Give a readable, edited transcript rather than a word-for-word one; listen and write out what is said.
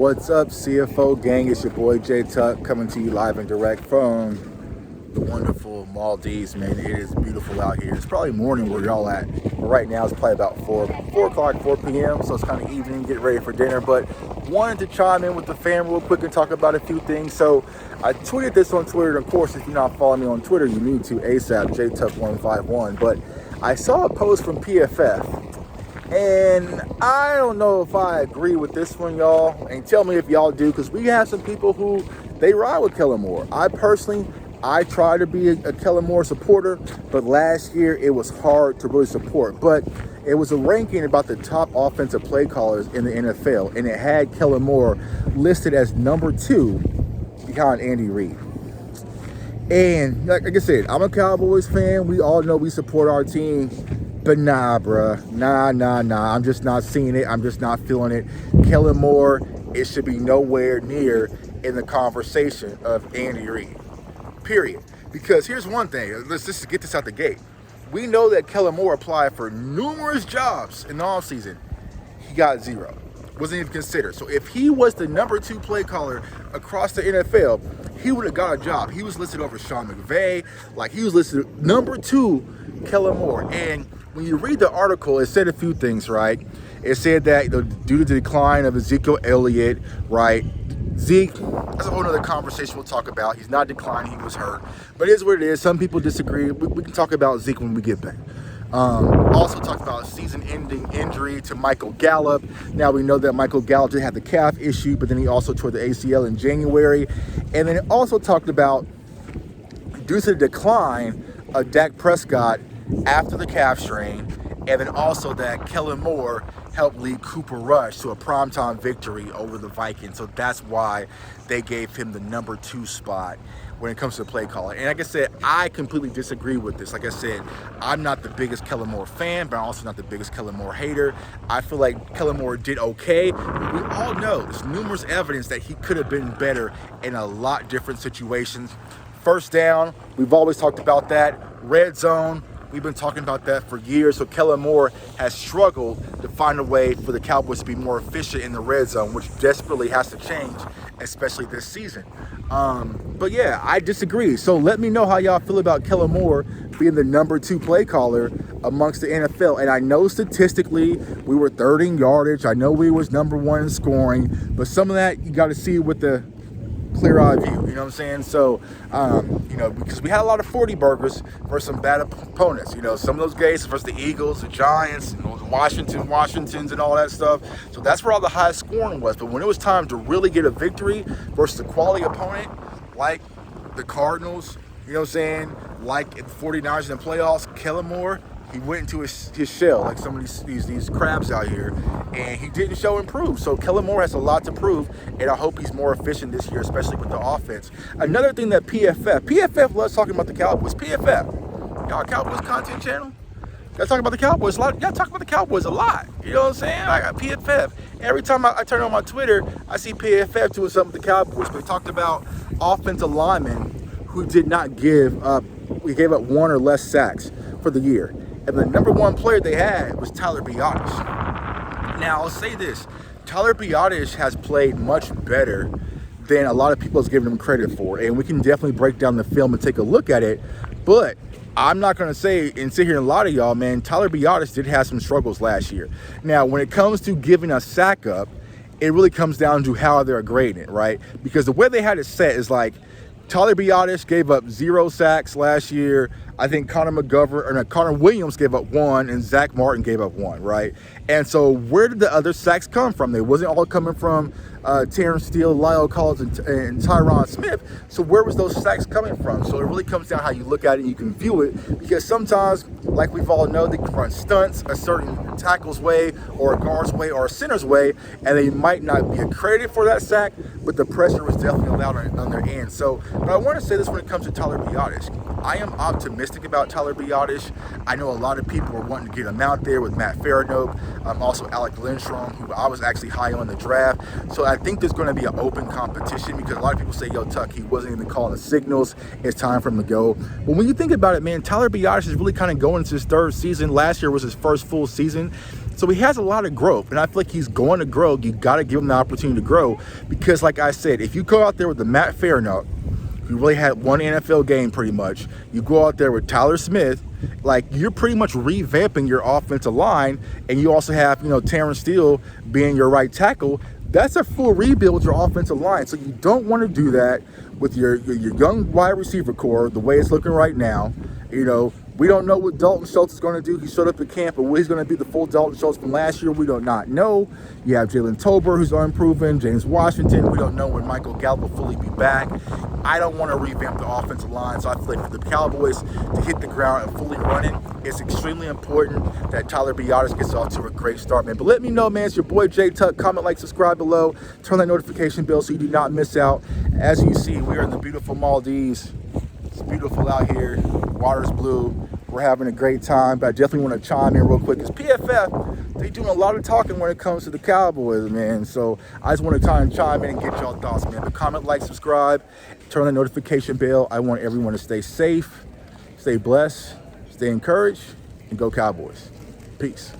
What's up, CFO gang? It's your boy J Tuck coming to you live and direct from the wonderful Maldives, man. It is beautiful out here. It's probably morning where y'all at, but right now it's probably about 4 o'clock, 4 p.m. So it's kind of evening, getting ready for dinner. But wanted to chime in with the fam real quick and talk about a few things. So I tweeted this on Twitter. And of course, if you're not following me on Twitter, you need to ASAP, JTuck151. But I saw a post from PFF. And I don't know if I agree with this one, y'all. And tell me if y'all do, because we have some people who, they ride with Kellen Moore. I try to be a Kellen Moore supporter, but last year it was hard to really support. But it was a ranking about the top offensive play callers in the NFL, and it had Kellen Moore listed as number 2 behind Andy Reid. And like I said, I'm a Cowboys fan. We all know we support our team. But nah, bruh. Nah. I'm just not seeing it. I'm just not feeling it. Kellen Moore, it should be nowhere near in the conversation of Andy Reid. Period. Because here's one thing. Let's just get this out the gate. We know that Kellen Moore applied for numerous jobs in the offseason. He got 0. Wasn't even considered. So if he was the number 2 play caller across the NFL, he would have got a job. He was listed over Sean McVay. Like, he was listed number 2, Kellen Moore. And when you read the article, it said a few things, right? It said that due to the decline of Ezekiel Elliott, right? Zeke, that's a whole other conversation we'll talk about. He's not declining, he was hurt. But it is what it is. Some people disagree. We can talk about Zeke when we get back. Also talked about a season-ending injury to Michael Gallup. Now we know that Michael Gallup did have the calf issue, but then he also tore the ACL in January. And then it also talked about, due to the decline of Dak Prescott after the calf strain, and then also that Kellen Moore helped lead Cooper Rush to a primetime victory over the Vikings. So that's why they gave him the number 2 spot when it comes to play calling. And like I said, I completely disagree with this. Like I said, I'm not the biggest Kellen Moore fan, but I'm also not the biggest Kellen Moore hater. I feel like Kellen Moore did okay. But we all know there's numerous evidence that he could have been better in a lot different situations. First down, we've always talked about that. Red zone, we've been talking about that for years. So Kellen Moore has struggled to find a way for the Cowboys to be more efficient in the red zone, which desperately has to change, especially this season. But yeah, I disagree. So let me know how y'all feel about Kellen Moore being the number 2 play caller amongst the NFL. And I know statistically we were 3rd in yardage. I know we was number 1 in scoring, but some of that you got to see with the clear eye view, you know what I'm saying? So, because we had a lot of 40 burgers versus some bad opponents. You know, some of those games versus the Eagles, the Giants, the Washingtons and all that stuff. So that's where all the high scoring was. But when it was time to really get a victory versus a quality opponent, like the Cardinals, you know what I'm saying? Like the 49ers in the playoffs, Kellen Moore, he went into his shell like some of these crabs out here, and he didn't show improve. So Kellen Moore has a lot to prove, and I hope he's more efficient this year, especially with the offense. Another thing that PFF loves talking about the Cowboys. PFF, y'all Cowboys content channel? Y'all talk about the Cowboys a lot. Y'all talk about the Cowboys a lot. You know what I'm saying? I got PFF. Every time I turn on my Twitter, I see PFF doing something with the Cowboys. But they talked about offensive linemen who did not give up. We gave up 1 or less sacks for the year. And the number 1 player they had was Tyler Biadasz. Now, I'll say this. Tyler Biadasz has played much better than a lot of people have given him credit for. And we can definitely break down the film and take a look at it. But I'm not going to say and sit here and lie to y'all, man. Tyler Biadasz did have some struggles last year. Now, when it comes to giving a sack up, it really comes down to how they're grading it, right? Because the way they had it set is like, Tyler Biadasz gave up 0 sacks last year. I think Connor Williams gave up 1, and Zach Martin gave up 1, right? And so where did the other sacks come from? They wasn't all coming from Terrence Steele, Lyle Collins, and Tyron Smith. So where was those sacks coming from? So it really comes down how you look at it and you can view it, because sometimes, like we've all know, they can run stunts a certain tackle's way or a guard's way or a center's way, and they might not be accredited for that sack, but the pressure was definitely allowed on their end. So, but I want to say this when it comes to Tyler Biadasz. I am optimistic about Tyler Biadasz. I know a lot of people are wanting to get him out there with Matt Faranoak, also Alec Lindstrom, who I was actually high on the draft. So I think there's going to be an open competition, because a lot of people say, yo, Tuck, he wasn't even calling the signals. It's time for him to go. But when you think about it, man, Tyler Biadasz is really kind of going into his 3rd season. Last year was his first full season. So he has a lot of growth, and I feel like he's going to grow. You got to give him the opportunity to grow, because like I said, if you go out there with the Matt Fairnout, who really had one NFL game pretty much, you go out there with Tyler Smith, like you're pretty much revamping your offensive line, and you also have, Terrence Steele being your right tackle. That's a full rebuild with your offensive line. So you don't want to do that with your young wide receiver core the way it's looking right now. We don't know what Dalton Schultz is going to do. He showed up at camp, but he's going to be the full Dalton Schultz from last year, we do not know. You have Jalen Tolbert, who's unproven, James Washington. We don't know when Michael Gallup will fully be back. I don't want to revamp the offensive line, so I feel like for the Cowboys to hit the ground and fully run it, it's extremely important that Tyler Biadasz gets off to a great start, man. But let me know, man. It's your boy J Tuck. Comment, like, subscribe below. Turn that notification bell so you do not miss out. As you see, we are in the beautiful Maldives. It's beautiful out here. Water's blue. We're having a great time, but I definitely want to chime in real quick because PFF, they doing a lot of talking when it comes to the Cowboys, man. So I just want to try and chime in and get y'all thoughts, man. But comment, like, subscribe, turn the notification bell. I want everyone to stay safe, stay blessed, stay encouraged, and go Cowboys. Peace.